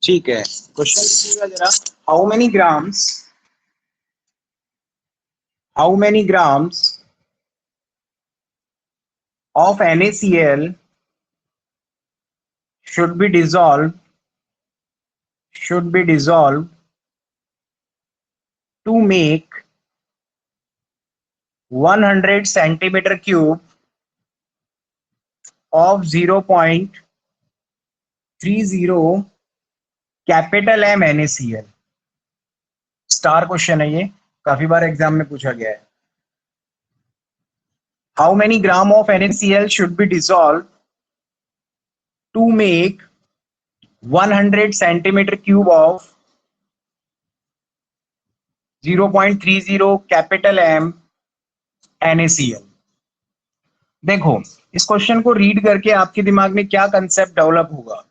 ठीक है, क्वेश्चन लीजिएगा जरा। How many grams of NaCl should be dissolved to make 100 centimeter cube of 0.30 capital M NaCl। Star question है ये, काफी बार एग्जाम में पूछा गया है। How many gram of NaCl should be dissolve to make 100 centimetre cube of 0.30 capital M NaCl। देखो, इस क्वेश्चन को रीड करके आपके दिमाग में क्या कंसेप्ट डेवलप होगा।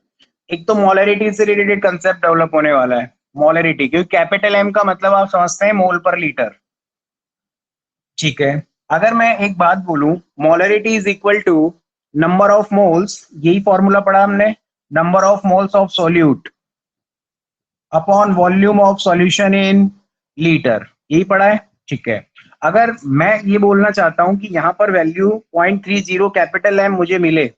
एक तो मोलरिटी से रिलेटेड कंसेप्ट डेवलप होने वाला है। मोलरिटी, क्योंकि कैपिटल एम का मतलब आप समझते हैं मोल पर लीटर। ठीक है, अगर मैं एक बात बोलूं, molarity is equal to number of moles, यही फॉर्मूला पढ़ा हमने, number of moles of solute upon volume of solution in litre, यही पढ़ा है। ठीक है, अगर मैं ये बोलना चाहता हूं कि यहाँ पर वैल्यू 0.30 कैपिटल एम मुझे मिले,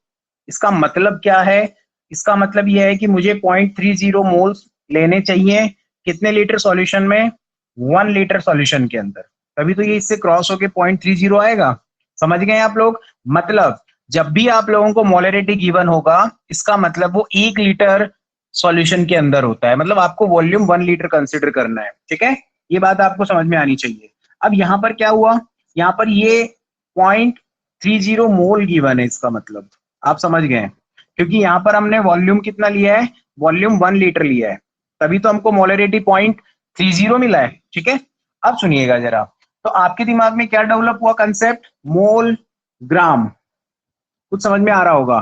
इसका मतलब क्या है? इसका मतलब यह है कि मुझे 0.30 मोल्स लेने चाहिए कितने लीटर सॉल्यूशन में? 1 लीटर सॉल्यूशन के अंदर, तभी तो ये इससे क्रॉस होके 0.30 आएगा। समझ गए आप लोग? मतलब जब भी आप लोगों को मोलरिटी गिवन होगा, इसका मतलब वो 1 लीटर सॉल्यूशन के अंदर होता है, मतलब आपको वॉल्यूम 1 लीटर कंसिडर करना है। ठीक है, ये बात आपको समझ में आनी चाहिए। अब यहाँ पर क्या हुआ, यहाँ पर ये 0.30 मोल गिवन है, इसका मतलब आप समझ गए, क्योंकि यहाँ पर हमने वॉल्यूम कितना लिया है? वॉल्यूम 1 लीटर लिया है, तभी तो हमको मोलरिटी 0.30 मिला है। ठीक है, अब सुनिएगा जरा, तो आपके दिमाग में क्या डेवलप हुआ कंसेप्ट? मोल ग्राम, कुछ समझ में आ रहा होगा,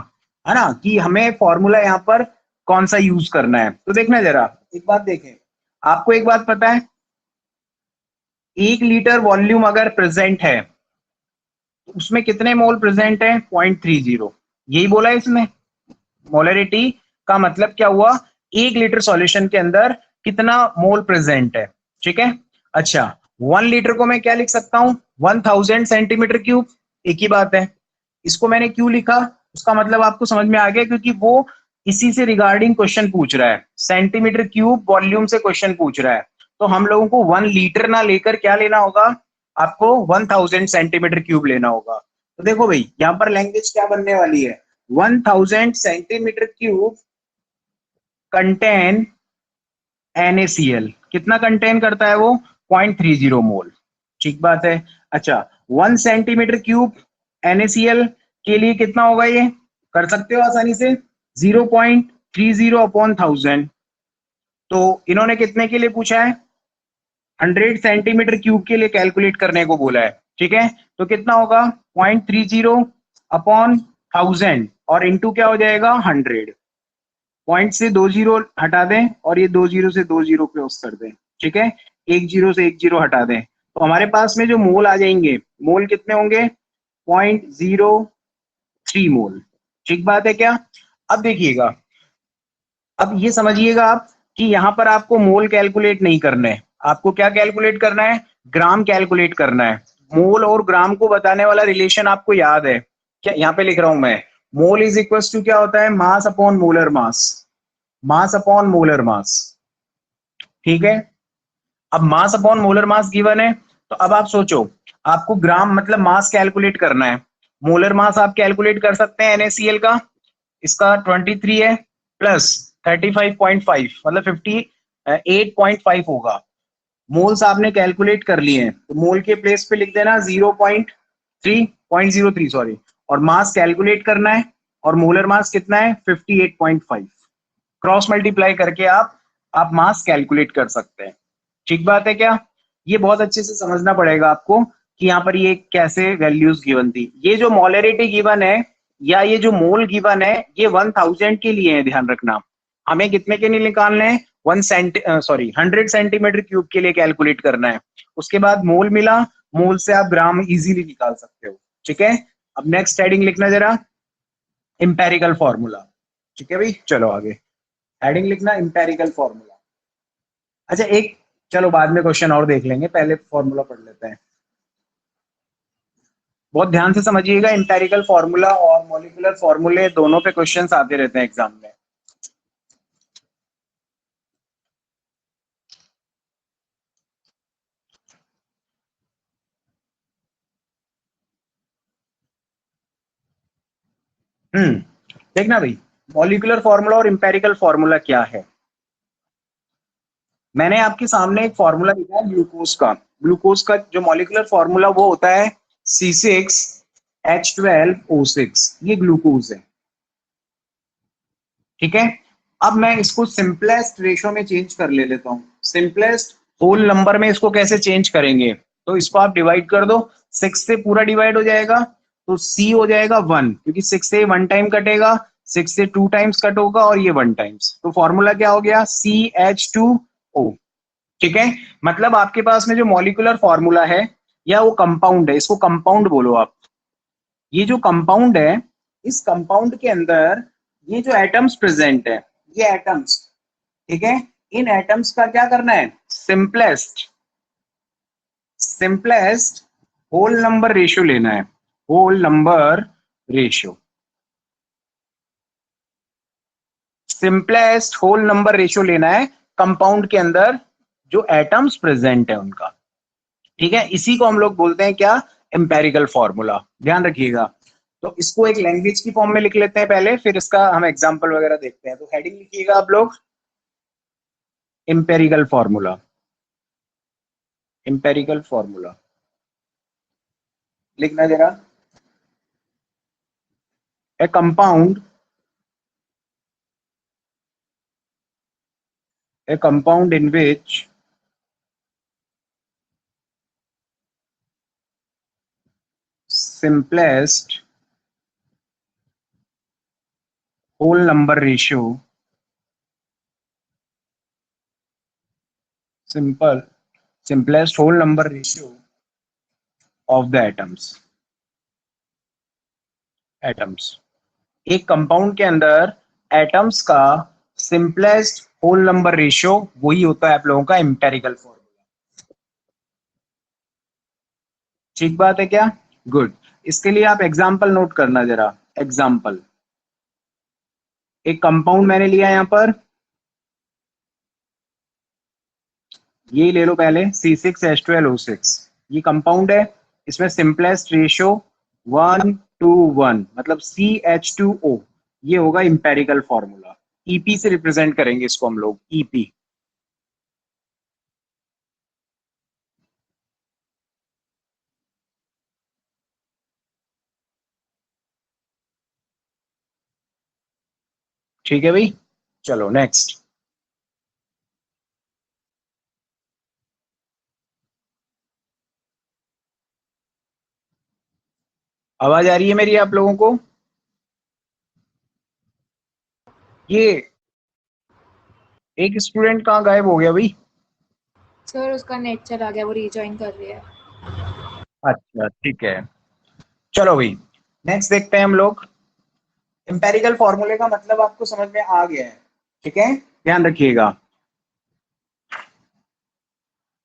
है ना, कि हमें फॉर्मूला यहाँ पर कौन सा यूज करना है। तो देखना जरा, एक बात देखें, आपको एक बात पता है, 1 लीटर वॉल्यूम अगर प्रेजेंट है तो उसमें कितने मोल प्रेजेंट है? 0.30, यही बोला है इसमें। मोलरिटी का मतलब क्या हुआ? 1 लीटर सॉल्यूशन के अंदर कितना मोल प्रेजेंट है। ठीक है, अच्छा 1 लीटर को मैं क्या लिख सकता हूं? 1000 सेंटीमीटर क्यूब, एक ही बात है। इसको मैंने क्यों लिखा, उसका मतलब आपको समझ में आ गया, क्योंकि वो इसी से रिगार्डिंग क्वेश्चन पूछ रहा है, सेंटीमीटर क्यूब वॉल्यूम से क्वेश्चन पूछ रहा है। तो हम लोगों को 1 लीटर ना लेकर क्या लेना होगा? आपको 1000 सेंटीमीटर क्यूब लेना होगा। तो देखो भाई, यहाँ पर लैंग्वेज क्या बनने वाली है? 1000 सेंटीमीटर क्यूब कंटेन NaCl, कितना कंटेन करता है वो? 0.30 मोल। ठीक बात है। अच्छा, 1 सेंटीमीटर क्यूब NaCl के लिए कितना होगा? ये कर सकते हो आसानी से, 0.30 अपॉन 1000। तो इन्होंने कितने के लिए पूछा है? 100 सेंटीमीटर क्यूब के लिए कैलकुलेट करने को बोला है। ठीक है, तो कितना होगा? 0.30 अपॉन 1000 और इंटू क्या हो जाएगा? 100। पॉइंट से 2 जीरो हटा दें और ये 2 जीरो से 2 जीरो क्रॉस कर दें। ठीक है, 1 जीरो से 1 जीरो हटा दें, तो हमारे पास में जो मोल आ जाएंगे, मोल कितने होंगे? 0.03 मोल। ठीक बात है क्या? अब देखिएगा, अब ये समझिएगा आप कि यहाँ पर आपको मोल कैलकुलेट नहीं करना है, आपको क्या कैलकुलेट करना है? ग्राम कैलकुलेट करना है। मोल और ग्राम को बताने वाला रिलेशन आपको याद है क्या? यहाँ पे लिख रहा हूं मैं, मोल इज इक्वल टू क्या होता है? Mass upon molar mass, mass upon molar mass. ठीक है, अब mass upon molar mass given है, तो अब आप सोचो, आपको ग्राम मतलब मास कैलकुलेट करना है। मोलर मास आप कैलकुलेट कर सकते हैं NaCl का, इसका 23 है प्लस 35.5 मतलब 58.5 होगा। मोल्स आपने कैलकुलेट कर लिए हैं, तो मोल के प्लेस पे लिख देना 0.03 सॉरी, और मास कैलकुलेट करना है, और मोलर मास कितना है? 58.5। क्रॉस मल्टीप्लाई करके आप मास कैलकुलेट कर सकते हैं। ठीक बात है क्या? ये बहुत अच्छे से समझना पड़ेगा आपको कि यहाँ पर ये कैसे वैल्यूज गिवन थी। ये जो मोलरिटी गिवन है या ये जो मोल गिवन है, ये 1000 के लिए है, ध्यान रखना। हमें कितने के लिए निकालने हैं? 100 सेंटीमीटर क्यूब के लिए कैलकुलेट करना है। उसके बाद मोल मिला, मोल से आप ग्राम इजीली निकाल सकते हो। ठीक है, अब नेक्स्ट हेडिंग लिखना जरा, इंपेरिकल फॉर्मूला। ठीक है भाई, चलो आगे। हेडिंग लिखना एम्पेरिकल फॉर्मूला। अच्छा एक, चलो बाद में क्वेश्चन और देख लेंगे, पहले फॉर्मूला पढ़ लेते हैं। बहुत ध्यान से समझिएगा, एम्पेरिकल फॉर्मूला और मॉलिक्यूलर फॉर्मूले दोनों पे क्वेश्चंस आते रहते हैं एग्जाम में। देखना भाई, मॉलिक्यूलर फॉर्मूला और एम्पेरिकल फॉर्मूला क्या है। मैंने आपके सामने एक फॉर्मूला लिखा है ग्लूकोज का। ग्लूकोज का जो मॉलिक्यूलर फॉर्मूला वो होता है C6H12O6, ये ग्लूकोज है, ठीक है। अब मैं इसको सिंपलेस्ट रेशो में चेंज कर लेता हूँ। सिंपलेस्ट होल नंबर में इसको कैसे चेंज करेंगे, तो इसको आप डिवाइड कर दो, 6 से पूरा डिवाइड हो जाएगा, तो C हो जाएगा 1, क्योंकि 6 से 1 टाइम कटेगा, 6 से 2 टाइम्स कट होगा और ये 1 टाइम्स, तो फॉर्मूला क्या हो गया CH2O, ठीक है। मतलब आपके पास में जो मॉलिक्यूलर फॉर्मूला है या वो कंपाउंड है, इसको कंपाउंड बोलो आप। ये जो कंपाउंड है, इस कंपाउंड के अंदर ये जो एटम्स प्रेजेंट है, ये एटम्स, ठीक है, इन एटम्स का क्या करना है, simplest simplest whole number ratio लेना है, whole number ratio, simplest whole number ratio लेना है कंपाउंड के अंदर जो एटम्स प्रेजेंट है उनका, ठीक है। इसी को हम लोग बोलते हैं क्या, एम्पेरिकल फॉर्मूला, ध्यान रखिएगा। तो इसको एक लैंग्वेज की फॉर्म में लिख लेते हैं पहले, फिर इसका हम एग्जांपल वगैरह देखते हैं। तो हेडिंग लिखिएगा आप लोग, एम्पेरिकल फॉर्मूला, एम्पेरिकल फॉर्मूला लिखना जरा। ए compound, a compound in which simplest whole number ratio, simplest whole number ratio of the atoms, एक कंपाउंड के अंदर एटम्स का सिंपलेस्ट होल नंबर रेशियो वही होता है आप लोगों का एम्पेरिकल फॉर्मूला। ठीक बात है क्या, गुड। इसके लिए आप एग्जांपल नोट करना जरा। एग्जांपल, एक कंपाउंड मैंने लिया यहां पर, ये ले लो पहले C6H12O6, ये कंपाउंड है, इसमें सिंपलेस्ट रेशियो 1:1, मतलब CH2O, ये होगा इंपेरिकल फॉर्मूला। ईपी से रिप्रेजेंट करेंगे इसको हम लोग, ईपी। ठीक है भाई, चलो नेक्स्ट। आवाज आ रही है मेरी आप लोगों को? ये एक स्टूडेंट कहाँ गायब हो गया भाई? सर उसका नेट चला गया, वो रीजॉइन कर रही है। अच्छा ठीक है, चलो भाई नेक्स्ट देखते हैं हम लोग। एम्पेरिकल फॉर्मूले का मतलब आपको समझ में आ गया है, ठीक है, ध्यान रखिएगा।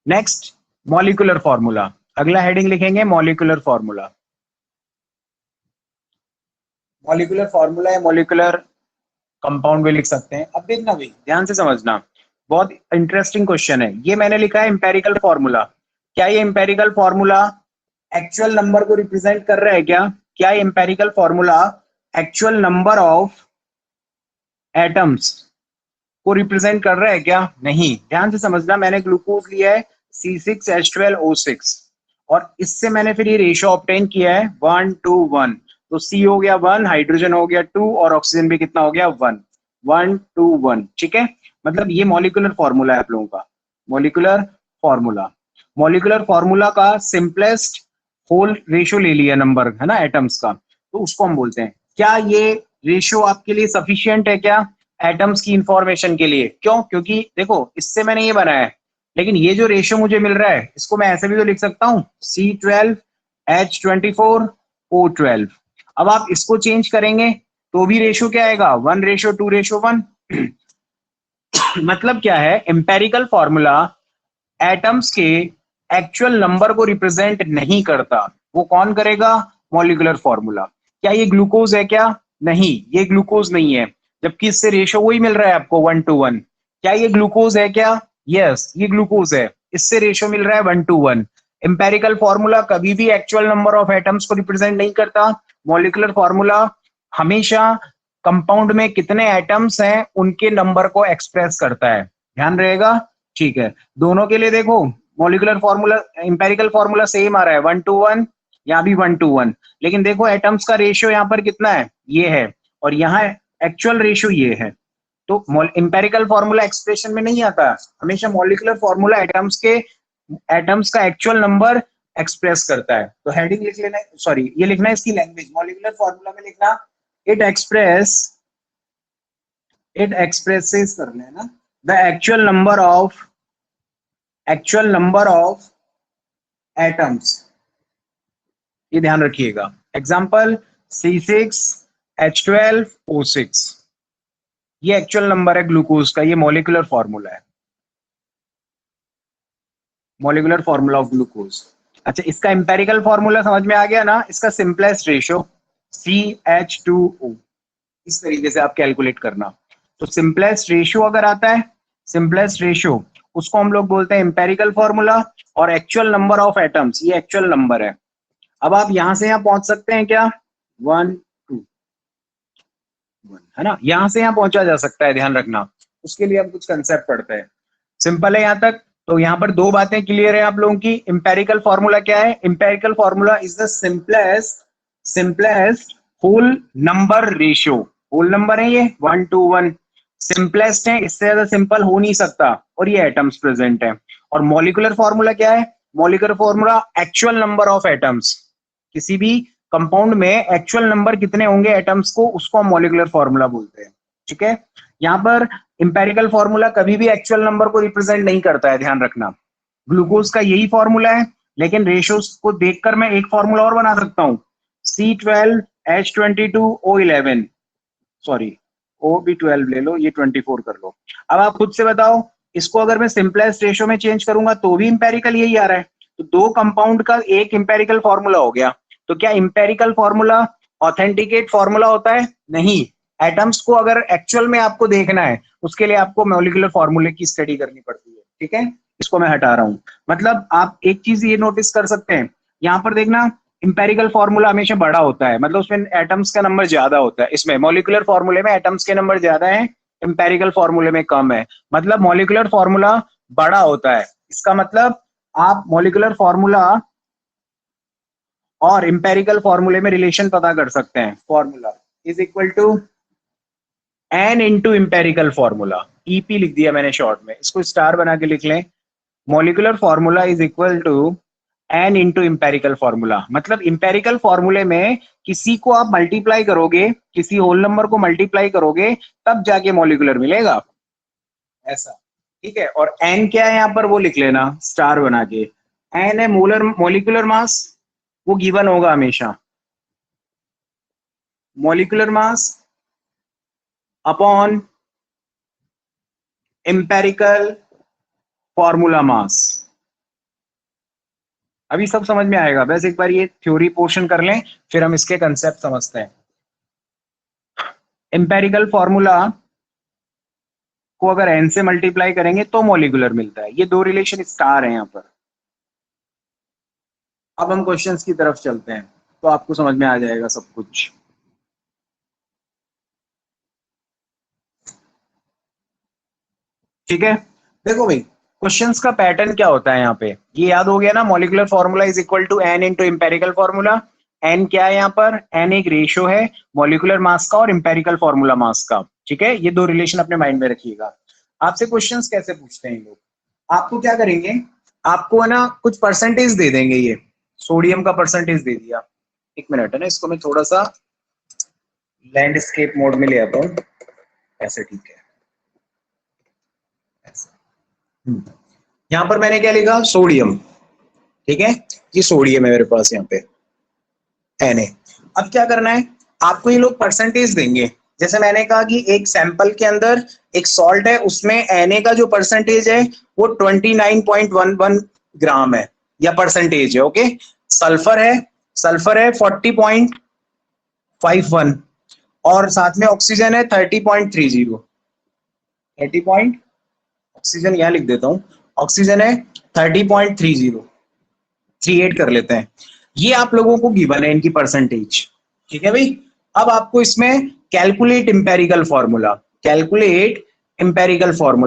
नेक्स्ट, मॉलिक्यूलर फॉर्मूला, अगला हेडिंग लिखेंगे मॉलिक्यूलर फॉर्मूला। मॉलिक्यूलर फॉर्मूला है, मॉलिक्यूलर कंपाउंड भी लिख सकते हैं। अब देखना भाई, ध्यान से समझना, बहुत इंटरेस्टिंग क्वेश्चन है। ये मैंने लिखा है एम्पेरिकल फॉर्मूला, क्या ये एम्पेरिकल फॉर्मूला एक्चुअल नंबर को रिप्रेजेंट कर रहा है क्या? क्या empirical formula actual number of atoms को रिप्रेजेंट कर रहा है क्या? नहीं, ध्यान से समझना, मैंने ग्लूकोज लिया है C6H12O6 और इससे मैंने फिर ये रेशियो ऑब्टेन किया है 1:1, तो C हो गया 1, हाइड्रोजन हो गया 2 और ऑक्सीजन भी कितना हो गया 1, 1:1, ठीक है। मतलब ये मॉलिक्यूलर फॉर्मूला है आप लोगों का, मॉलिक्यूलर फॉर्मूला। मॉलिक्यूलर फॉर्मूला का सिंपलेस्ट होल रेशियो ले लिया नंबर, है ना, एटम्स का, तो उसको हम बोलते हैं। क्या ये रेशियो आपके लिए सफिशियंट है क्या एटम्स की इंफॉर्मेशन के लिए? क्यों? क्योंकि देखो इससे मैंने ये बनाया है, लेकिन ये जो रेशियो मुझे मिल रहा है इसको मैं ऐसे भी तो लिख सकता हूँ C12H24O12। अब आप इसको चेंज करेंगे तो भी रेशियो क्या आएगा, 1:2:1। मतलब क्या है, एम्पेरिकल फॉर्मूला एटम्स के एक्चुअल नंबर को रिप्रेजेंट नहीं करता। वो कौन करेगा? Molecular formula. क्या ये ग्लूकोज है क्या? नहीं, ये ग्लूकोज नहीं है, जबकि इससे रेशो वही मिल रहा है आपको 1:1। क्या ये ग्लूकोज है क्या? यस, ये ग्लूकोज है, इससे रेशो मिल रहा है 1:1। एम्पेरिकल फॉर्मूला कभी भी एक्चुअल नंबर ऑफ एटम्स को रिप्रेजेंट नहीं करता। मॉलिक्यूलर फॉर्मूला हमेशा कंपाउंड में कितने एटम्स हैं उनके नंबर को एक्सप्रेस करता है। ध्यान रहेगा, ठीक है। दोनों के लिए देखो, molecular formula empirical formula same आ रहा है 1:1, यहाँ भी 1:1, लेकिन देखो एटम्स का रेशियो यहाँ पर कितना है, ये है, और यहाँ एक्चुअल रेशियो ये है। तो इंपेरिकल फॉर्मूला एक्सप्रेशन में नहीं आता, हमेशा मॉलिक्यूलर फॉर्मूला एटम्स का एक्चुअल नंबर एक्सप्रेस करता है। तो हेडिंग लिख लेना, सॉरी ये लिखना है इसकी लैंग्वेज, मॉलिक्यूलर फॉर्मूला में लिखना इट एक्सप्रेसेस कर लेना the actual number of atoms. ये ध्यान रखिएगा। एग्जांपल C6H12O6, ये एक्चुअल नंबर है ग्लूकोज का, ये मॉलिक्यूलर फॉर्मूला है, मॉलिक्यूलर फॉर्मूला ऑफ ग्लूकोज। अच्छा, इसका एम्पेरिकल फॉर्मूला समझ में आ गया ना? इसका सिंपलेस्ट रेशियो CH2O, इस तरीके से आप कैलकुलेट करना। तो सिंपलेस्ट रेशियो अगर आता है, सिंपलेस्ट रेशियो, उसको हम लोग बोलते हैं एम्पेरिकल फॉर्मूला, और एक्चुअल नंबर ऑफ एटम्स, ये एक्चुअल नंबर है। अब आप यहां से यहां पहुंच सकते हैं क्या? 1 2 1, है ना, यहां से यहां पहुंचा जा सकता है, ध्यान रखना। उसके लिए हम कुछ कंसेप्ट पढ़ते हैं। सिंपल है यहां तक। तो यहां पर दो बातें क्लियर है आप लोगों की। इंपेरिकल फॉर्मूला क्या है? Empirical formula is the simplest whole number ratio. Whole number है ये 1:1, सिंपलेस्ट है, इससे ज्यादा सिंपल हो नहीं सकता, और ये एटम्स प्रेजेंट है। और मॉलिक्यूलर फॉर्मूला क्या है? Molecular formula actual number of atoms, किसी भी कंपाउंड में एक्चुअल नंबर कितने होंगे एटम्स को, उसको हम मॉलिक्यूलर फॉर्मूला बोलते हैं। ठीक है, यहाँ पर इंपेरिकल फॉर्मूला कभी भी एक्चुअल नंबर को रिप्रेजेंट नहीं करता है, ध्यान रखना। ग्लूकोज का यही फॉर्मूला है, लेकिन रेशियोज को देखकर मैं एक फॉर्मूला और बना सकता हूँ, C12H22O11, सॉरी O भी 12 ले लो, ये 24 कर लो। अब आप खुद से बताओ, इसको अगर मैं सिंपलेस्ट रेशियो में चेंज करूंगा तो भी इंपेरिकल यही आ रहा है। तो दो कंपाउंड का एक इंपेरिकल फॉर्मूला हो गया। तो क्या इंपेरिकल फॉर्मूला ऑथेंटिकेट फॉर्मूला होता है? नहीं। एटम्स को अगर एक्चुअल में आपको देखना है, उसके लिए आपको मॉलिक्यूलर फॉर्मूले की स्टडी करनी पड़ती है। ठीक है, इसको मैं हटा रहा हूं। मतलब आप एक चीज ये नोटिस कर सकते हैं, यहाँ पर देखना इंपेरिकल फॉर्मूला हमेशा बड़ा होता है, मतलब उसमें एटम्स का नंबर ज्यादा होता है। इसमें मॉलिक्यूलर फॉर्मूले में एटम्स के नंबर ज्यादा है, इंपेरिकल फॉर्मूले में कम है। मतलब मॉलिक्यूलर फॉर्मूला बड़ा होता है। इसका मतलब आप मॉलिक्यूलर फॉर्मूला और इंपेरिकल फॉर्मूले में रिलेशन पता कर सकते हैं। Formula is equal to n into empirical formula, EP लिख दिया मैंने शॉर्ट में, इसको स्टार बना के लिख लें। Molecular formula is equal to n into empirical formula. मतलब इंपेरिकल फॉर्मूले में किसी को आप मल्टीप्लाई करोगे, किसी होल नंबर को मल्टीप्लाई करोगे, तब जाके मॉलिक्यूलर मिलेगा, ऐसा। ठीक है, और एन क्या है यहाँ पर वो लिख लेना स्टार बना के। एन है मॉलिक्यूलर मास, वो गिवन होगा हमेशा, molecular mass upon empirical formula mass. अभी सब समझ में आएगा, बस एक बार ये थ्योरी पोर्शन कर लें, फिर हम इसके कंसेप्ट समझते हैं। इंपेरिकल फॉर्मूला को अगर एन से मल्टीप्लाई करेंगे तो मॉलिक्यूलर मिलता है। ये दो रिलेशन स्टार है यहाँ पर। अब हम क्वेश्चंस की तरफ चलते हैं, तो आपको समझ में आ जाएगा सब कुछ। ठीक है, देखो भाई क्वेश्चंस का पैटर्न क्या होता है यहाँ पे, ये याद हो गया ना। Molecular formula is equal to n into empirical formula. N क्या है यहाँ पर? एन एक रेशियो है मॉलिक्यूलर मास का और इंपेरिकल फॉर्मूला मास का। ठीक है, ये दो रिलेशन अपने माइंड में रखिएगा। आपसे क्वेश्चंस कैसे पूछते हैं लोग? आपको क्या करेंगे, आपको है ना कुछ परसेंटेज दे देंगे। ये सोडियम का परसेंटेज दे दिया, एक मिनट है ना, इसको मैं थोड़ा सा लैंडस्केप मोड में ले आता हूँ, ऐसे ठीक है। यहाँ पर मैंने क्या लिखा? सोडियम। ठीक है, ये सोडियम है मेरे पास यहाँ पे Na। अब क्या करना है, आपको ये लोग परसेंटेज देंगे, जैसे मैंने कहा कि एक सैंपल के अंदर एक सॉल्ट है, उसमें Na का जो परसेंटेज है वो 29.11 ग्राम है या परसेंटेज है। ओके, सल्फर है 40.51 और साथ में ऑक्सीजन है 30.30। ऑक्सीजन यहां लिख देता हूं, ऑक्सीजन है 30.38 कर लेते हैं। ये आप लोगों को गिवन है इनकी परसेंटेज। ठीक है भाई, अब आपको इसमें कैलकुलेट इंपेरिकल फॉर्मूला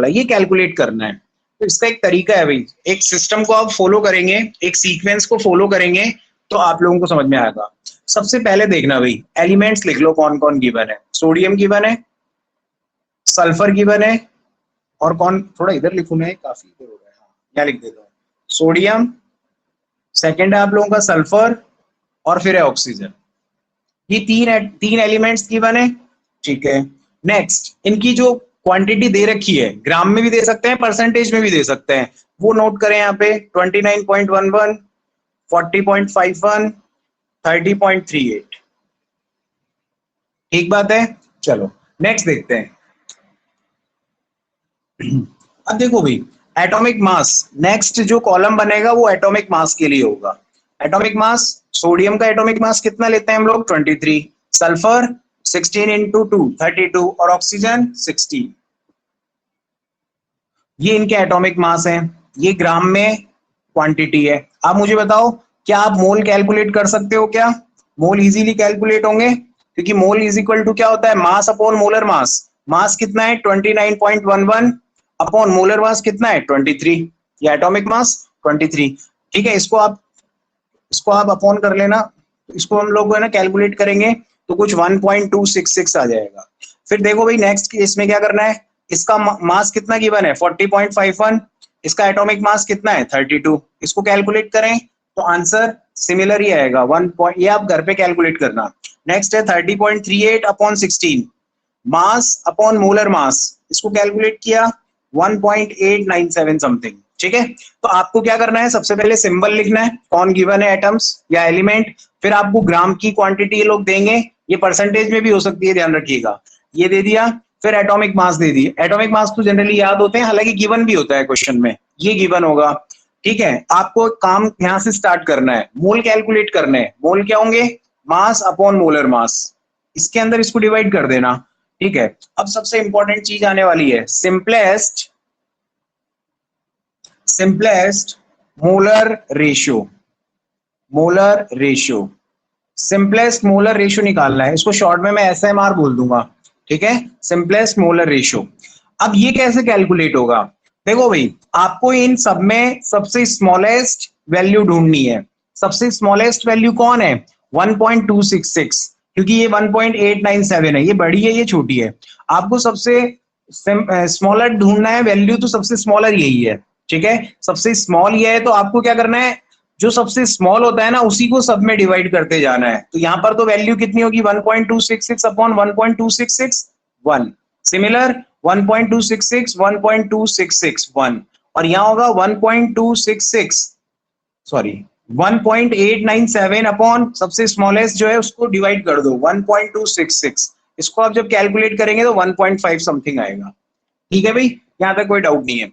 ये कैलकुलेट करना है। तो इसका एक तरीका है भाई, एक सिस्टम को आप फॉलो करेंगे, एक सीक्वेंस को फॉलो करेंगे तो आप लोगों को समझ में आएगा। सबसे पहले देखना भाई, एलिमेंट्स लिख लो कौन कौन गिवन है। सोडियम गिवन है, सल्फर गिवन है, और कौन, थोड़ा इधर लिखूं मैं, काफी इधर हो गया, हाँ यहाँ लिख देता हूँ। सोडियम, सेकेंड है आप लोगों का सल्फर, और फिर है ऑक्सीजन। ये तीन एलिमेंट्स गिवन है। ठीक है, नेक्स्ट इनकी जो क्वांटिटी दे रखी है, ग्राम में भी दे सकते हैं, परसेंटेज में भी दे सकते हैं, वो नोट करें यहाँ पे। 29.11, 40.51, 30.38। ठीक बात है, चलो नेक्स्ट देखते हैं। अब देखो भाई, एटॉमिक मास, नेक्स्ट जो कॉलम बनेगा वो एटॉमिक मास के लिए होगा। एटॉमिक मास, सोडियम का एटॉमिक मास कितना लेते हैं हम लोग, 23, सल्फर 16 इंटू 2 32, और ऑक्सीजन 16। ये इनके एटॉमिक मास हैं, ये ग्राम में क्वांटिटी है। आप मुझे बताओ, क्या आप मोल कैलकुलेट कर सकते हो? क्या मोल इजीली कैलकुलेट होंगे? क्योंकि मोल इज इक्वल टू क्या होता है, मास अपॉन मोलर मास। मास कितना है 29.11 अपॉन मोलर मास कितना है 23, या एटॉमिक मास 23। ठीक है, इसको आप अपॉन कर लेना, इसको हम लोग है ना कैलकुलेट करेंगे तो कुछ 1.266 आ जाएगा। फिर देखो भाई नेक्स्ट केस में क्या करना है, इसका मास कितना गिवन है 40.51, इसका एटॉमिक मास कितना है 32, इसको कैलकुलेट करें तो आंसर सिमिलर ही आएगा 1. ये आप घर पे कैलकुलेट करना। नेक्स्ट है 30.38 upon 16, mass upon molar mass, इसको कैलकुलेट किया 1.897 समथिंग। ठीक है, तो आपको क्या करना है, सबसे पहले सिंबल लिखना है, कौन गिवन है एटम्स या एलिमेंट, फिर आपको ग्राम की क्वांटिटी ये लोग देंगे, ये परसेंटेज में भी हो सकती है, ध्यान रखिएगा। ये दे दिया, फिर एटॉमिक मास दे दिए। एटॉमिक मास तो जनरली याद होते हैं, हालांकि गिवन भी होता है क्वेश्चन में, ये गिवन होगा। ठीक है, आपको काम यहां से स्टार्ट करना है, मोल कैलकुलेट करने हैं। मोल क्या होंगे, मास अपॉन मोलर मास, इसके अंदर इसको डिवाइड कर देना। ठीक है, अब सबसे इंपॉर्टेंट चीज आने वाली है, simplest molar ratio. Simplest molar ratio निकालना है, इसको शॉर्ट में मैं SMR बोल दूंगा। ठीक है, सिंपलेस्ट मोलर रेशियो। अब ये कैसे कैलकुलेट होगा, देखो भाई, आपको इन सब में सबसे स्मॉलेस्ट वैल्यू ढूंढनी है। सबसे स्मॉलेस्ट वैल्यू कौन है, 1.266, क्योंकि ये 1.897 है, ये बड़ी है ये छोटी है। आपको सबसे स्मॉलर ढूंढना है वैल्यू, तो सबसे स्मॉलर यही है। ठीक है, सबसे स्मॉल ये है, तो आपको क्या करना है, जो सबसे स्मॉल होता है ना उसी को सब में डिवाइड करते जाना है। तो यहाँ पर तो वैल्यू कितनी होगी 1.266 अपॉन 1.266 1, सिमिलर 1.266 1.266 1, और यहाँ होगा 1.897 अपॉन सबसे स्मॉलेस्ट जो है उसको डिवाइड कर दो 1.266। इसको आप जब कैलकुलेट करेंगे तो 1.5 समथिंग आएगा। ठीक है भाई, यहाँ तक कोई डाउट नहीं है।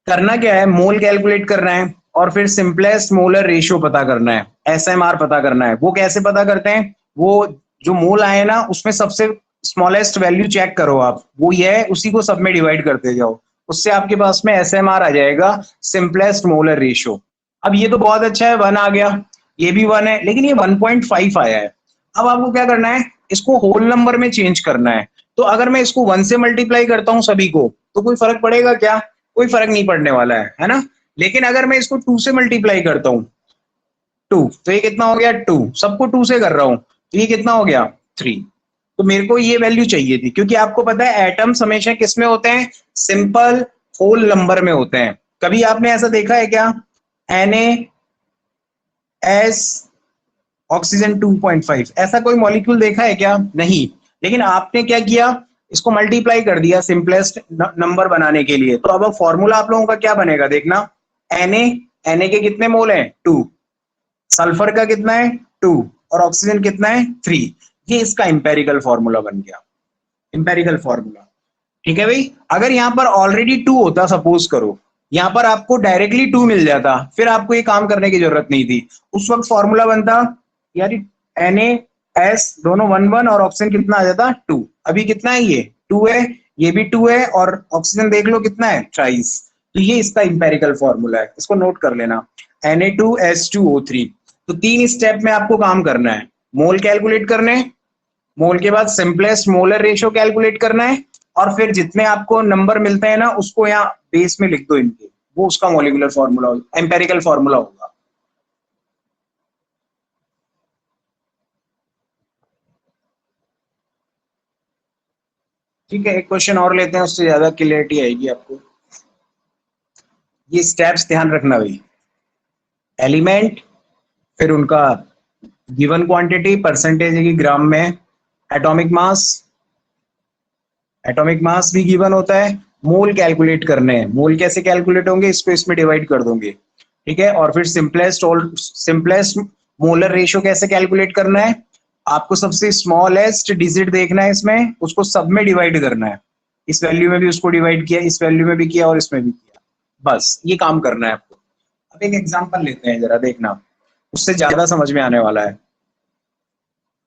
करना क्या है, मोल कैलकुलेट करना है और फिर सिंपलेस्ट मोलर रेशियो पता करना है, SMR पता करना है। वो कैसे पता करते हैं, वो जो मोल आए ना उसमें सबसे स्मॉलेस्ट वैल्यू चेक करो आप, वो ये है, उसी को सब में डिवाइड करते जाओ, उससे आपके पास में SMR आ जाएगा, सिंपलेस्ट मोलर रेशियो। अब ये तो बहुत अच्छा है, 1 आ गया, ये भी 1 है, लेकिन ये 1.5 आया है। अब आपको क्या करना है, इसको होल नंबर में चेंज करना है। तो अगर मैं इसको 1 से मल्टीप्लाई करता हूं सभी को, तो कोई फर्क पड़ेगा क्या, कोई फर्क नहीं पड़ने वाला है ना। लेकिन अगर मैं इसको 2 से मल्टीप्लाई करता हूं 2, तो ये कितना हो गया 2, सबको 2 से कर रहा हूं तो ये कितना हो गया 3। तो मेरे को ये वैल्यू चाहिए थी, क्योंकि आपको पता है एटम्स हमेशा किस में होते हैं, सिंपल होल नंबर में होते हैं। कभी आपने ऐसा देखा है क्या, NaS ऑक्सीजन 2.5, ऐसा कोई मॉलिक्यूल देखा है क्या, नहीं। लेकिन आपने क्या किया, इसको मल्टीप्लाई कर दिया सिंपलेस्ट नंबर बनाने के लिए। तो अब फॉर्मूला आप लोगों का क्या बनेगा, देखना, Na के कितने मोल हैं 2, सल्फर का कितना है 2, और ऑक्सीजन कितना है 3। ये इसका इंपेरिकल फॉर्मूला बन गया, इंपेरिकल फॉर्मूला। ठीक है भाई, अगर यहाँ पर ऑलरेडी 2 होता, सपोज करो यहाँ पर आपको डायरेक्टली 2 मिल जाता, फिर आपको ये काम करने की जरूरत नहीं थी। उस वक्त फॉर्मूला बनता यार NaS दोनों 1 1 और ऑक्सीजन कितना आ जाता 2। अभी कितना है, ये 2 है, ये भी 2 है, और ऑक्सीजन देख लो कितना है 23। तो ये इसका इंपेरिकल फॉर्मूला है, इसको नोट कर लेना, Na2S2O3। तो 3 स्टेप में आपको काम करना है, मोल कैलकुलेट करने, मोल के बाद सिंपलेस्ट मोलर रेशियो कैलकुलेट करना है, और फिर जितने आपको नंबर मिलते हैं ना उसको यहाँ बेस में लिख दो इनके, वो उसका मॉलिक्यूलर फॉर्मूला, एम्पेरिकल फॉर्मूला होगा। ठीक है, एक क्वेश्चन और लेते हैं, उससे ज्यादा क्लियरिटी आएगी आपको। ये स्टेप्स ध्यान रखना भाई, एलिमेंट, फिर उनका गिवन क्वांटिटी, परसेंटेज की ग्राम में, एटॉमिक मास भी गिवन होता है, मोल कैलकुलेट करने हैं, मोल कैसे कैलकुलेट होंगे, इसको इसमें डिवाइड कर दोगे। ठीक है, और फिर सिंपलेस्ट मोलर रेशियो कैसे कैलकुलेट करना है, आपको सबसे स्मॉलेस्ट डिजिट देखना है इसमें, उसको सब में डिवाइड करना है, इस वैल्यू में भी उसको डिवाइड किया, इस वैल्यू में भी किया, और इसमें भी किया, बस ये काम करना है आपको। अब एक एग्जांपल लेते हैं, जरा देखना, उससे ज्यादा समझ में आने वाला है।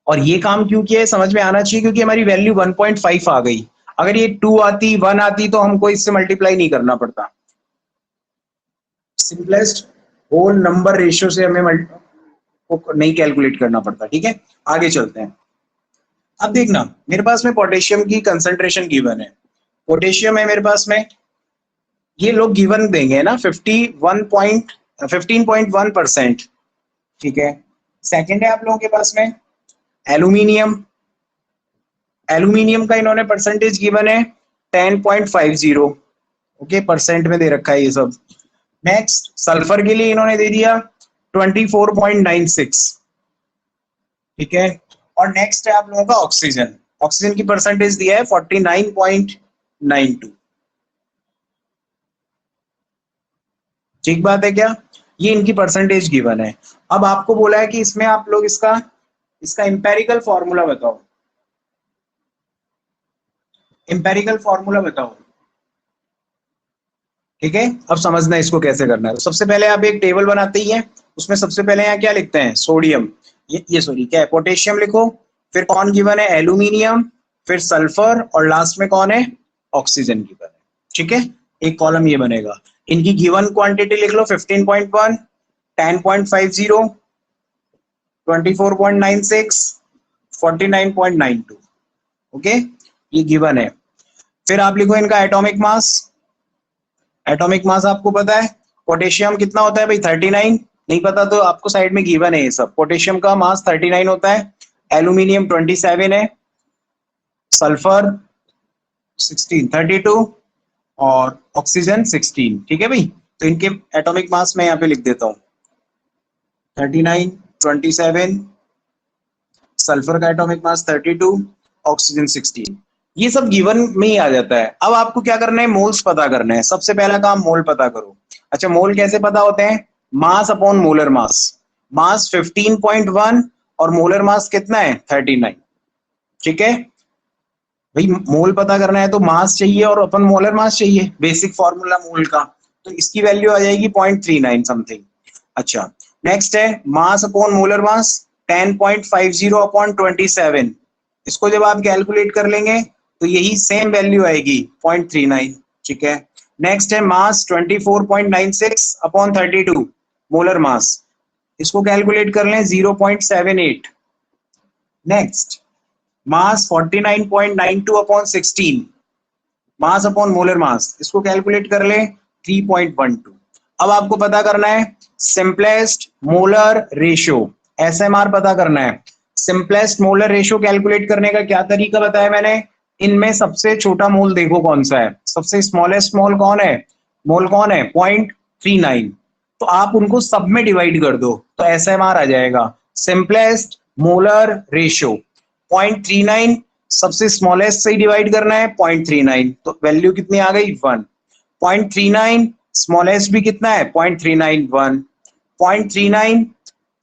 और ये काम क्यों किया है समझ में आना चाहिए, क्योंकि हमारी वैल्यू 1.5 आ गई। अगर ये 2 आती, 1 आती, तो हमको इससे मल्टीप्लाई नहीं करना पड़ता, सिंपलेस्ट होल नंबर रेशियो से हमें नहीं कैलकुलेट करना पड़ता। ठीक है, आगे चलते हैं। अब देखना, मेरे पास में पोटेशियम की कंसंट्रेशन गिवन है, पोटेशियम है मेरे पास में, ये लोग गिवन देंगे ना 15.1%। ठीक है, सेकंड है आप लोगों के पास में एल्यूमिनियम, एल्यूमिनियम का इन्होंने परसेंटेज गिवन है 10.50, ओके, परसेंट में दे रखा है ये सब। नेक्स्ट सल्फर के लिए इन्होंने दे दिया 24.96। ठीक है, और नेक्स्ट है आप लोगों का ऑक्सीजन, ऑक्सीजन की परसेंटेज दिया है 49.92। ठीक बात है क्या, ये इनकी परसेंटेज गिवन है। अब आपको बोला है कि इसमें आप लोग इसका इंपेरिकल फॉर्मूला बताओ, इंपेरिकल फॉर्मूला बताओ। ठीक है, अब समझना इसको कैसे करना है। तो सबसे पहले आप एक टेबल बनाते ही हैं, उसमें सबसे पहले यहाँ क्या लिखते हैं, सोडियम, ये सॉरी क्या है, पोटेशियम लिखो, फिर कौन गिवन है, एल्यूमिनियम, फिर सल्फर, और लास्ट में कौन है, ऑक्सीजन गिवन है। ठीक है, एक कॉलम ये बनेगा, इनकी गिवन क्वांटिटी लिख लो 15.1, 10.50, 24.96, 49.92। ओके, ये गिवन है। फिर आप लिखो इनका एटॉमिक मास, एटॉमिक मास आपको पता है, पोटेशियम कितना होता है भाई 39, नहीं पता तो आपको साइड में गिवन है ये सब, पोटेशियम का मास 39 होता है, एल्यूमिनियम 27 है, सल्फर 16 32, और ऑक्सीजन 16। ठीक है भाई, तो इनके एटॉमिक मास मैं यहाँ पे लिख देता हूँ 39, 27, सल्फर का एटॉमिक मास 32, ऑक्सीजन 16, ये सब गिवन में ही आ जाता है। अब आपको क्या करना है, मोल्स पता करना है, सबसे पहला काम मोल पता करो। अच्छा, मोल कैसे पता होते हैं, मास अपॉन मोलर मास, मास 15.1 और मोलर मास कितना है 39। ठीक है भाई, मोल पता करना है तो मास चाहिए और अपन मोलर मास चाहिए, बेसिक फॉर्मूला मोल का, तो इसकी वैल्यू आ जाएगी 0.39 समथिंग। अच्छा, नेक्स्ट है mass upon molar mass 10.50 upon 27, इसको जब आप कैलकुलेट कर लेंगे तो यही सेम वैल्यू आएगी 0.39। ठीक है, नेक्स्ट है मास 24.96 अपॉन 32 मोलर मास, इसको कैलकुलेट कर लें 0.78। नेक्स्ट मास 49.92 upon 16 mass upon molar mass, इसको कैलकुलेट कर लें 3.12। अब आपको पता करना है सिंपलेस्ट मोलर रेशियो, SMR पता करना है। सिंपलेस्ट मोलर रेशियो कैलकुलेट करने का क्या तरीका बताया मैंने, इनमें सबसे छोटा मोल देखो कौन सा है, सबसे स्मॉलेस्ट मोल कौन है, 0.39, तो आप उनको सब में डिवाइड कर दो तो SMR आ जाएगा, सिंपलेस्ट मोलर रेशियो 0.39, सबसे स्मॉलेस्ट से ही डिवाइड करना है 0.39, तो वैल्यू कितनी आ गई 1। 0.39 स्मॉलेस्ट भी कितना है 0.39, 1। 0.39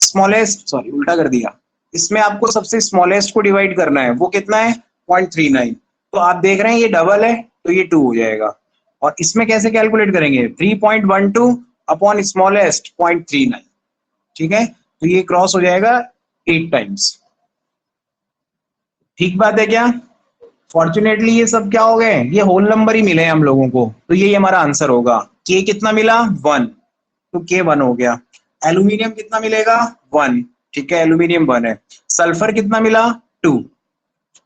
स्मॉलेस्ट, सॉरी उल्टा कर दिया, इसमें आपको सबसे स्मॉलेस्ट को डिवाइड करना है, वो कितना है 0.39। तो आप देख रहे हैं ये डबल है तो ये 2 हो जाएगा। और इसमें कैसे कैलकुलेट करेंगे 3.12 अपॉन स्मॉलेस्ट 0.39, ठीक है, तो ये क्रॉस हो जाएगा 8 टाइम्स। ठीक बात है क्या? फॉर्चुनेटली ये सब क्या हो गए, ये होल नंबर ही मिले हैं हम लोगों को, तो यही हमारा आंसर होगा। के कितना मिला 1, तो के 1 हो गया। एल्यूमिनियम कितना मिलेगा 1, ठीक है, एल्यूमिनियम 1 है। सल्फर कितना मिला 2,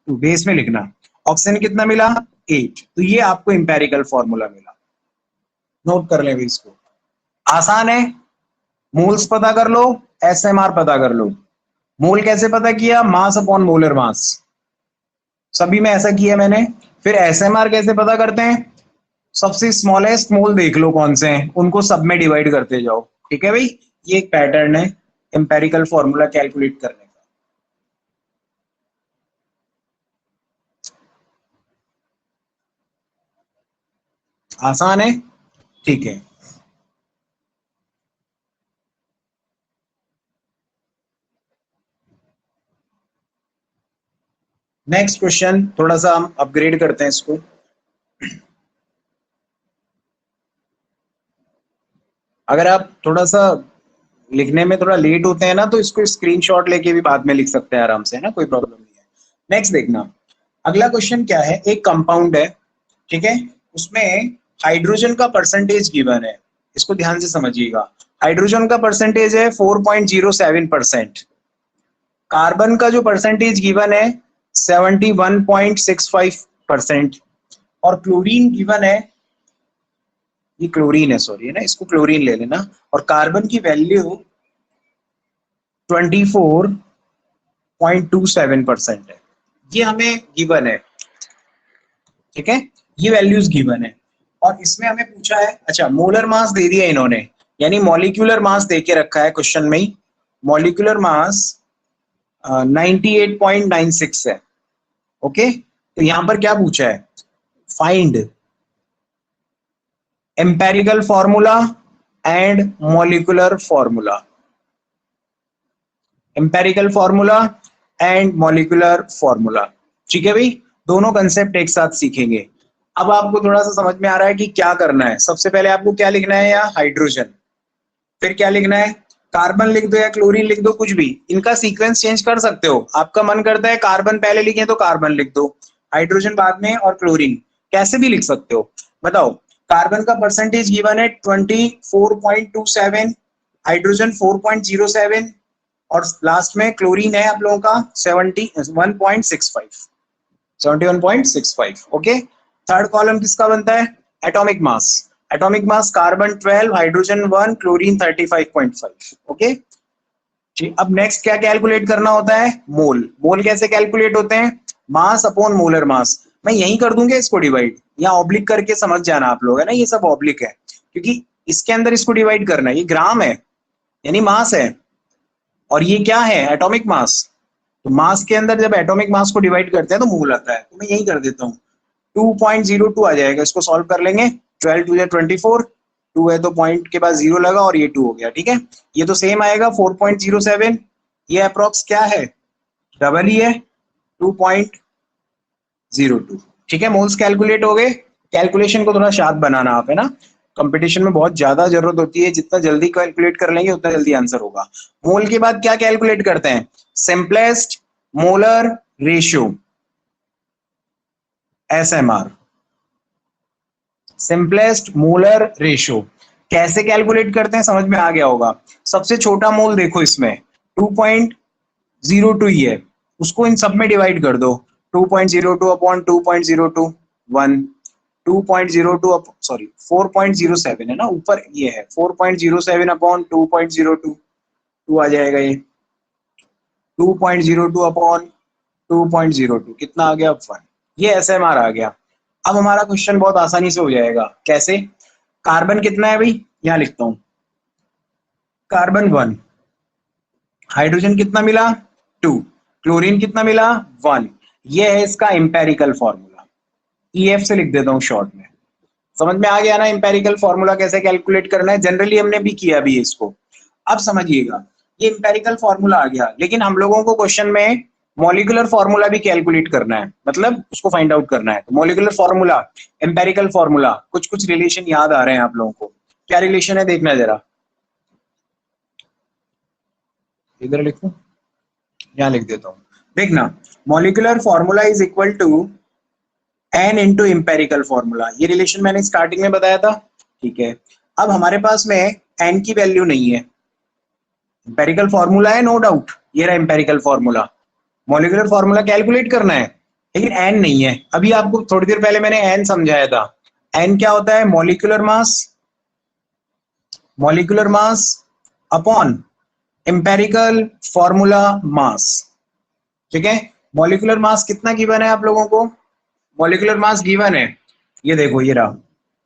तो बेस में लिखना। ऑक्सीजन कितना मिला 8, तो ये आपको इंपेरिकल फॉर्मूला मिला, नोट कर ले भी इसको। आसान है, मोल्स पता कर लो, एसएमआर पता कर लो। मोल कैसे पता किया, मास अपॉन मोलर मास, सभी में ऐसा किया मैंने। फिर एसएमआर कैसे पता करते हैं, सबसे स्मॉलेस्ट मोल देख लो कौन से हैं, उनको सब में डिवाइड करते जाओ, ठीक है भाई। ये एक पैटर्न है एम्पेरिकल फॉर्मूला कैलकुलेट करने का। आसान है, ठीक है। नेक्स्ट क्वेश्चन, थोड़ा सा हम अपग्रेड करते हैं इसको। अगर आप थोड़ा सा लिखने में थोड़ा लेट होते हैं ना, तो इसको स्क्रीनशॉट लेके भी बाद में लिख सकते हैं आराम से, है ना, कोई प्रॉब्लम नहीं है। नेक्स्ट देखना, अगला क्वेश्चन क्या है, एक कंपाउंड है, ठीक है, उसमें हाइड्रोजन का परसेंटेज गिवन है, इसको ध्यान से समझिएगा। हाइड्रोजन का परसेंटेज है 4.07%, कार्बन का जो परसेंटेज गिवन है 71.65%, और क्लोरीन गिवन है, ये क्लोरीन है सॉरी, है ना, इसको क्लोरीन ले लेना, और कार्बन की वैल्यू 24.27% है, ये हमें गिवन है, ठीक है, ये वैल्यूज गिवन है। और इसमें हमें पूछा है, अच्छा मोलर मास दे दिया इन्होंने, यानी मॉलिक्यूलर मास दे के रखा है क्वेश्चन में ही, मॉलिक्यूलर मास 98.96 है, ओके। तो यहां पर क्या पूछा है, find empirical formula and molecular formula, empirical formula and molecular formula, ठीक है भाई, दोनों कंसेप्ट एक साथ सीखेंगे। अब आपको थोड़ा सा समझ में आ रहा है कि क्या करना है। सबसे पहले आपको क्या लिखना है, या हाइड्रोजन, फिर क्या लिखना है, कार्बन लिख दो या क्लोरीन लिख दो, कुछ भी, इनका सीक्वेंस चेंज कर सकते हो। आपका मन करता है कार्बन पहले लिखे तो कार्बन लिख दो, हाइड्रोजन बाद में, और क्लोरीन कैसे भी लिख सकते हो। बताओ, कार्बन का परसेंटेज गिवन है 24.27, हाइड्रोजन 4.07, और लास्ट में क्लोरीन है आप लोगों का 71.65, ओके। थर्ड कॉलम किसका बनता है, atomic mass, atomic mass carbon 12, hydrogen 1, chlorine 35.5, okay ji. अब नेक्स्ट क्या कैलकुलेट करना होता है, मोल। मोल कैसे कैलकुलेट होते हैं, मास अपॉन मोलर मास। मैं यही कर दूंगा इसको डिवाइड, यहाँ ऑब्लिक करके समझ जाना आप लोग, है ना, ये सब ऑब्लिक है क्योंकि इसके अंदर इसको डिवाइड करना है, ये ग्राम है यानी मास है, और ये क्या है एटॉमिक मास। तो मास के अंदर जब एटॉमिक मास को डिवाइड करते हैं तो मोल आता है, तो मैं यही कर देता हूँ 2.02 आ जाएगा, इसको सॉल्व कर लेंगे, 12 टू 24, 2 है तो पॉइंट के बाद 0 लगा और ये 2 हो गया, ठीक है। ये तो सेम आएगा 4.07, ये अप्रोक्स क्या है, डबल ही है 2.02, ठीक है। मोल्स कैलकुलेट हो गए। कैलकुलेशन को थोड़ा शार्प बनाना आप, है ना, कंपटीशन में बहुत ज्यादा जरूरत होती है, जितना जल्दी कैलकुलेट कर लेंगे उतना जल्दी आंसर होगा। मोल के बाद क्या कैलकुलेट करते हैं, simplest molar ratio, ASMR, simplest molar ratio. कैसे कैलकुलेट करते हैं समझ में आ गया होगा। सबसे छोटा मोल देखो इसमें 2.02 ही है, उसको इन सब में डिवाइड कर दो, 2.02 अपॉन 2.02 1, 2.02 सॉरी 4.07 है ना, ऊपर ये है 4.07 अपॉन 2.02, 2 आ जाएगा ये, 2.02 अपॉन 2.02 कितना आ गया 1, ये एसएमआर आ गया। अब हमारा क्वेश्चन बहुत आसानी से हो जाएगा, कैसे, कार्बन कितना है भाई, यहां लिखता हूं, कार्बन 1, हाइड्रोजन कितना मिला 2, क्लोरीन कितना मिला 1, ये है इसका इंपेरिकल फॉर्मूला, ईएफ से लिख देता हूं शॉर्ट में। समझ में आ गया ना इंपेरिकल फॉर्मूला कैसे कैलकुलेट करना है, जनरली हमने भी किया भी इसको। अब समझिएगा, ये इंपेरिकल फॉर्मूला आ गया, लेकिन हम लोगों को क्वेश्चन में मॉलिक्यूलर फॉर्मूला भी कैलकुलेट करना है, मतलब उसको फाइंड आउट करना है। तो मॉलिक्यूलर फॉर्मूला, एम्पेरिकल फॉर्मूला, कुछ कुछ रिलेशन याद आ रहे हैं आप लोगों को। क्या रिलेशन है देखना जरा, इधर लिखूं, यहाँ लिख देता हूँ। देखना, molecular formula is equal to n into empirical formula, ये रिलेशन मैंने स्टार्टिंग में बताया था। ठीक है, अब हमारे पास में एन की वैल्यू नहीं है, एम्पेरिकल फॉर्मूला है नो डाउट, ये रहा empirical formula, molecular formula calculate करना है, लेकिन एन नहीं है। अभी आपको थोड़ी देर पहले मैंने एन समझाया था। एन क्या होता है? Molecular mass, molecular mass upon empirical formula mass. ठीक है, मॉलिक्यूलर मास कितना गिवन है आप लोगों को? मॉलिक्यूलर मास गिवन है, ये देखो ये रहा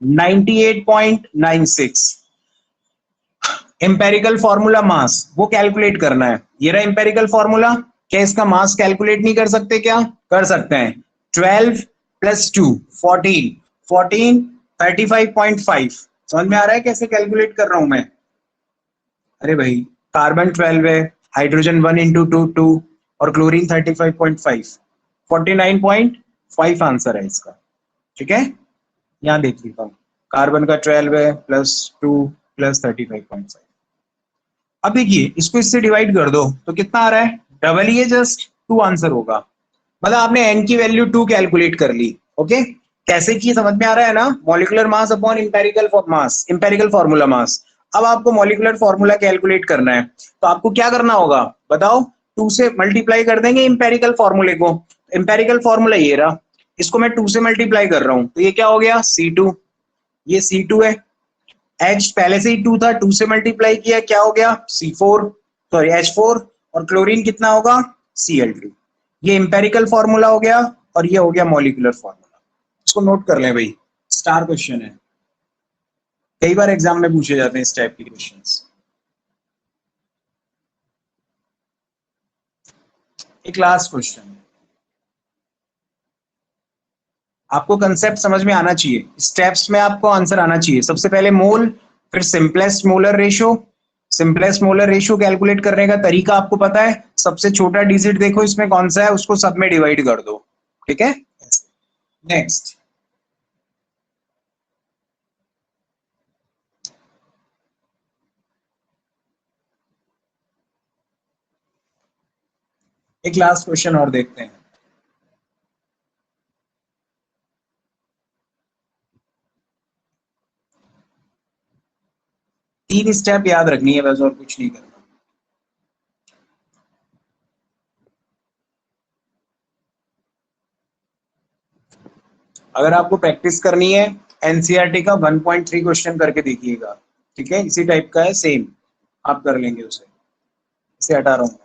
98.96। एम्पेरिकल फॉर्मूला मास वो कैलकुलेट करना है, ये रहा एम्पेरिकल फॉर्मूला। क्या इसका मास कैलकुलेट नहीं कर सकते? क्या कर सकते हैं। 12 प्लस 2 14, 14 35.5। समझ में आ रहा है कैसे कैलकुलेट कर रहा हूं मैं? अरे भाई, कार्बन 12 है, हाइड्रोजन 1 इंटू 2 2, और क्लोरीन 35.5, 49.5 आंसर है इसका। ठीक है, यहाँ देख लेता हूँ, कार्बन का 12 है प्लस 2 प्लस 35.5। अब देखिए, इसको इससे डिवाइड कर दो तो कितना आ रहा है? डबल ही है, जस्ट 2 आंसर होगा। मतलब आपने एन की वैल्यू 2 कैलकुलेट कर ली। ओके, कैसे की समझ में आ रहा है ना? मॉलिक्यूलर मास अपॉन इंपेरिकल मास, इंपेरिकल फॉर्मूला मास। अब आपको मॉलिक्यूलर फॉर्मूला कैलकुलेट करना है, तो आपको क्या करना होगा बताओ? 2 से मल्टीप्लाई कर देंगे इंपेरिकल फॉर्मूले को। इंपेरिकल फॉर्मूला ये रहा, इसको मैं 2 से मल्टीप्लाई कर रहा हूं, तो ये क्या हो गया? C2। ये C2 है, H पहले से ही 2 था, 2 से मल्टीप्लाई किया, क्या हो गया? C4, sorry H4। और क्लोरीन कितना होगा? Cl2। ये इंपेरिकल फॉर्मूला हो गया, और ये हो गया मॉलिक्यूलर फॉर्मूला। इसको नोट कर लें भाई, स्टार क्वेश्चन है, कई बार एग्जाम में पूछे जाते हैं इस टाइप के क्वेश्चंस। एक लास्ट क्वेश्चन है, आपको कंसेप्ट समझ में आना चाहिए, स्टेप्स में आपको आंसर आना चाहिए। सबसे पहले मोल, फिर simplest molar ratio. Simplest molar ratio calculate करने का तरीका आपको पता है, सबसे छोटा डिजिट देखो इसमें कौन सा है, उसको सब में डिवाइड कर दो। ठीक है, नेक्स्ट एक लास्ट क्वेश्चन और देखते हैं। तीन स्टेप याद रखनी है बस, और कुछ नहीं करना। अगर आपको प्रैक्टिस करनी है, एनसीईआरटी का 1.3 क्वेश्चन करके देखिएगा। ठीक है, इसी टाइप का है, सेम आप कर लेंगे उसे। इसे हटा रहा हूं मैं।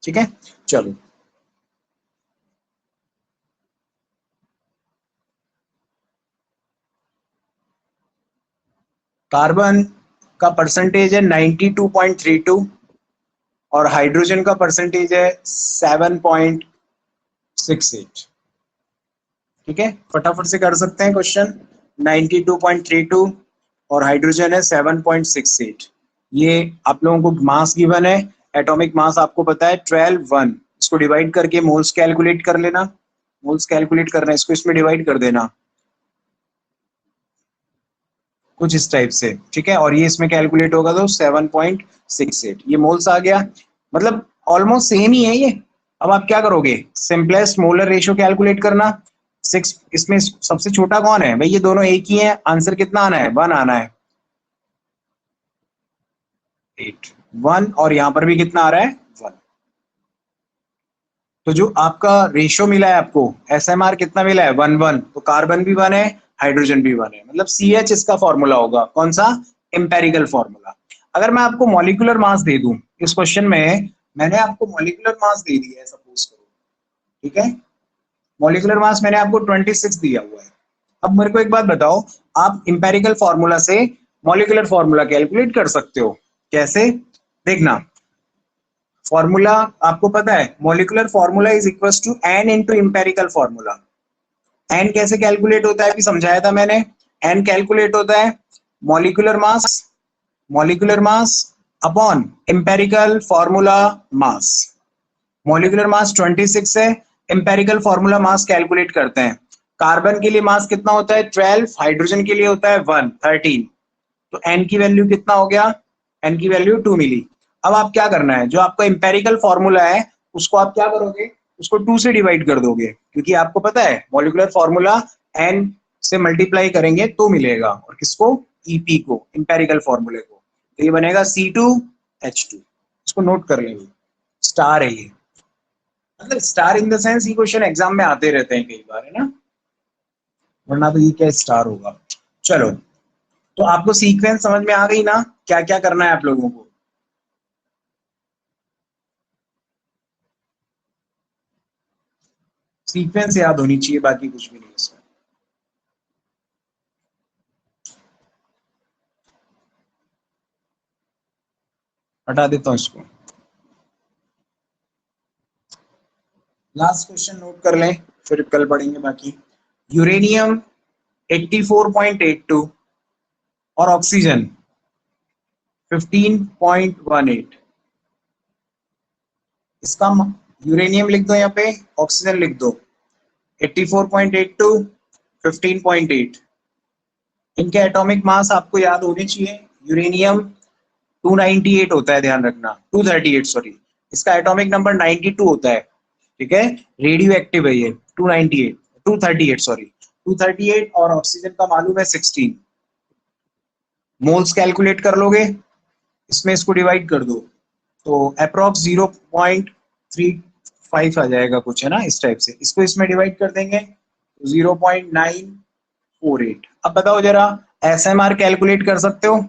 ठीक है, चलो। कार्बन का परसेंटेज है 92.32, और हाइड्रोजन का परसेंटेज है 7.68। ठीक है, फटाफट से कर सकते हैं क्वेश्चन। 92.32 और हाइड्रोजन है 7.68। ये आप लोगों को मास गिवन है, एटॉमिक मास आपको पता है 12 1। इसको डिवाइड करके मोल्स कैलकुलेट कर लेना, मोल्स कैलकुलेट करना, इसको इसमें डिवाइड कर देना कुछ इस टाइप से। ठीक है, और ये इसमें कैलकुलेट होगा तो 7.68, ये मोल्स आ गया। मतलब ऑलमोस्ट सेम ही है ये। अब आप क्या करोगे? सिंपलेस्ट मोलर रेशियो कैलकुलेट करना। 6, इसमें सबसे छोटा कौन है भाई? ये दोनों एक ही है, आंसर कितना आना है? 1 आना है। 8 1, और यहां पर भी कितना आ रहा है? 1। तो जो आपका रेशियो मिला है आपको, SMR कितना मिला है? 1 1। तो कार्बन भी 1 है, हाइड्रोजन भी 1 है, मतलब CH इसका फॉर्मूला होगा। कौन सा? Empirical formula. अगर मैं आपको मॉलिक्यूलर मास दे दूं, इस क्वेश्चन में मैंने आपको मॉलिक्यूलर मास दे दिया है, सपोज करो। ठीक है, मॉलिक्यूलर मास मैंने आपको 26 दिया हुआ है। अब मेरे को एक बात बताओ, आप इंपेरिकल फॉर्मूला से मॉलिक्यूलर फॉर्मूला कैलकुलेट कर सकते हो? कैसे? देखना, फॉर्मूला आपको पता है, molecular formula is equal to n into empirical formula. N कैसे कैलकुलेट होता है अभी समझाया था मैंने। एन कैलकुलेट होता है molecular mass upon empirical formula mass. Molecular mass 26 है, एम्पेरिकल फॉर्मूला मास कैलकुलेट करते हैं। कार्बन के लिए मास कितना होता है 12, हाइड्रोजन के लिए होता है 1 13। तो n की वैल्यू कितना हो गया, n की वैल्यू 2 मिली। अब आप क्या करना है, जो आपका एम्पेरिकल फॉर्मूला है उसको आप क्या करोगे, उसको 2 से डिवाइड कर दोगे, क्योंकि आपको पता है मॉलिक्यूलर फॉर्मूला n से मल्टीप्लाई करेंगे तो मिलेगा, और किसको, EP को, एम्पेरिकल फॉर्मूले को। तो ये बनेगा C2H2। इसको नोट कर लेंगे, स्टार है ये, मतलब स्टार इन द सेंस ये क्वेश्चन एग्जाम में आते रहते हैं कई बार, है ना, वरना तो ये क्या स्टार होगा। चलो, तो आपको सीक्वेंस समझ में आ गई ना, क्या क्या करना है आप लोगों को। सीक्वेंस याद होनी चाहिए, बाकी कुछ भी नहीं इसमें। हटा देता हूं इसको। लास्ट क्वेश्चन नोट कर लें, फिर कल पढ़ेंगे बाकी। यूरेनियम 84.82 और ऑक्सीजन 15.18। इसका यूरेनियम लिख दो यहाँ पे, ऑक्सीजन लिख दो। 84.82, 15.8। इनके एटॉमिक मास आपको याद होने चाहिए। यूरेनियम 298 होता है, ध्यान रखना, 238 सॉरी, इसका एटॉमिक नंबर 92 होता है, ठीक है, रेडियो एक्टिव है ये। 238 सॉरी 238, और ऑक्सीजन का मालूम है 16। मोल्स कैलकुलेट कर लोगे, इसमें इसको डिवाइड कर दो, तो अप्रोक्स 0.35 आ जाएगा कुछ, है ना, इस टाइप से। इसको इसमें डिवाइड कर देंगे, 0.948। अब बताओ जरा, SMR कैलकुलेट कर सकते हो,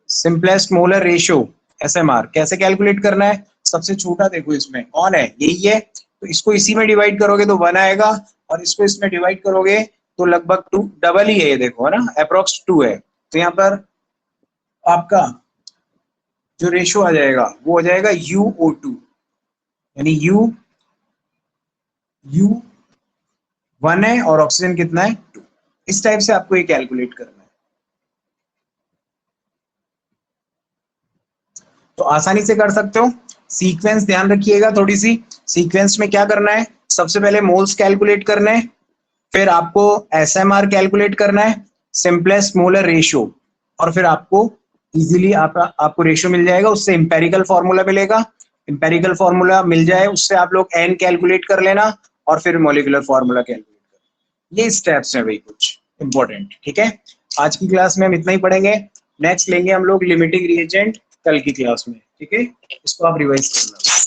सिंपलेस्ट मोलर रेशियो, SMR कैसे कैलकुलेट करना है। सबसे छोटा देखो इसमें कौन है, यही है, तो इसको इसी में डिवाइड करोगे तो 1 आएगा, और इसको इसमें डिवाइड करोगे तो लगभग 2, डबल ही है ये, देखो, है ना, अप्रोक्स 2 है। तो यहाँ पर आपका जो रेशियो आ जाएगा वो हो जाएगा UO2, यानी U 1 है और ऑक्सीजन कितना है 2। इस टाइप से आपको ये कैलकुलेट करना है, तो आसानी से कर सकते हो। सीक्वेंस ध्यान रखिएगा थोड़ी सी, सीक्वेंस में क्या करना है, सबसे पहले मोल्स कैलकुलेट करने हैं, फिर आपको SMR कैलकुलेट करना है, सिंपलेस्ट मोलर रेशियो, और फिर आपको इजीली आपको रेशियो मिल जाएगा, उससे इंपेरिकल फॉर्मूला मिलेगा। इंपेरिकल फॉर्मूला मिल जाए उससे आप लोग n कैलकुलेट कर लेना, और फिर मॉलिक्यूलर फॉर्मूला कैलकुलेट करना। ये स्टेप्स हैं भाई कुछ इंपॉर्टेंट, ठीक है। आज की क्लास में हम इतना ही पढ़ेंगे, नेक्स्ट लेंगे हम लोग लिमिटिंग रिएजेंट कल की क्लास में, ठीक है। इसको आप रिवाइज करना।